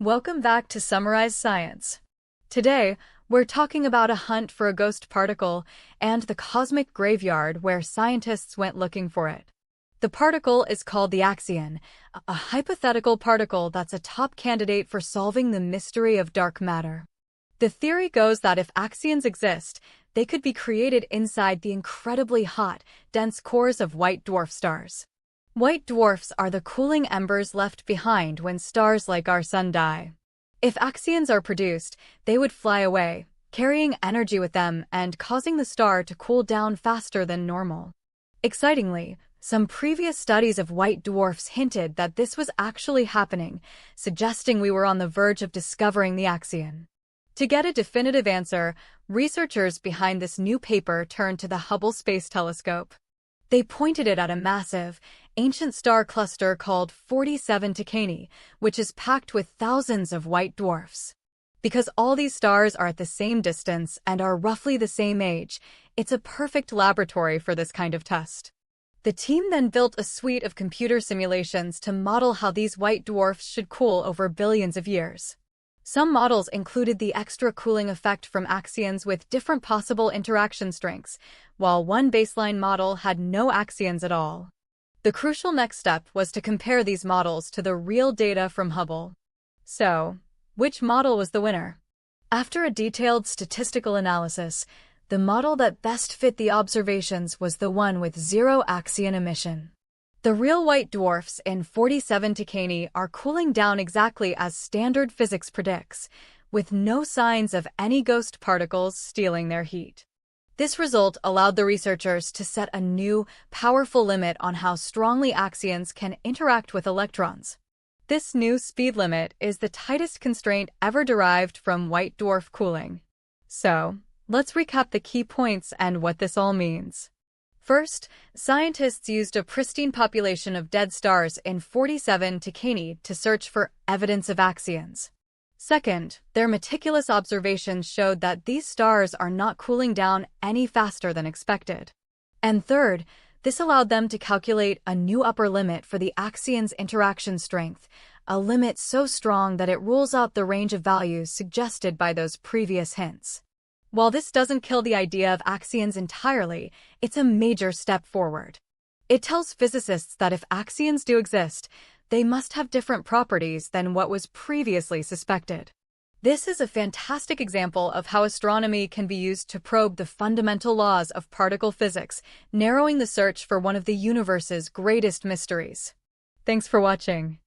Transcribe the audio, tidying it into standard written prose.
Welcome back to Summarize Science. Today, we're talking about a hunt for a ghost particle and the cosmic graveyard where scientists went looking for it. The particle is called the axion, a hypothetical particle that's a top candidate for solving the mystery of dark matter. The theory goes that if axions exist, they could be created inside the incredibly hot, dense cores of white dwarf stars. White dwarfs are the cooling embers left behind when stars like our Sun die. If axions are produced, they would fly away, carrying energy with them and causing the star to cool down faster than normal. Excitingly, some previous studies of white dwarfs hinted that this was actually happening, suggesting we were on the verge of discovering the axion. To get a definitive answer, researchers behind this new paper turned to the Hubble Space Telescope. They pointed it at a massive, ancient star cluster called 47 Tucanae, which is packed with thousands of white dwarfs. Because all these stars are at the same distance and are roughly the same age, it's a perfect laboratory for this kind of test. The team then built a suite of computer simulations to model how these white dwarfs should cool over billions of years. Some models included the extra cooling effect from axions with different possible interaction strengths, while one baseline model had no axions at all. The crucial next step was to compare these models to the real data from Hubble. So, which model was the winner? After a detailed statistical analysis, the model that best fit the observations was the one with zero axion emission. The real white dwarfs in 47 Tucanae are cooling down exactly as standard physics predicts, with no signs of any ghost particles stealing their heat. This result allowed the researchers to set a new, powerful limit on how strongly axions can interact with electrons. This new speed limit is the tightest constraint ever derived from white dwarf cooling. So, let's recap the key points and what this all means. First, scientists used a pristine population of dead stars in 47 Tucanae to search for evidence of axions. Second, their meticulous observations showed that these stars are not cooling down any faster than expected. And third, this allowed them to calculate a new upper limit for the axion's interaction strength, a limit so strong that it rules out the range of values suggested by those previous hints. While this doesn't kill the idea of axions entirely, it's a major step forward. It tells physicists that if axions do exist, they must have different properties than what was previously suspected. This is a fantastic example of how astronomy can be used to probe the fundamental laws of particle physics, narrowing the search for one of the universe's greatest mysteries. Thanks for watching.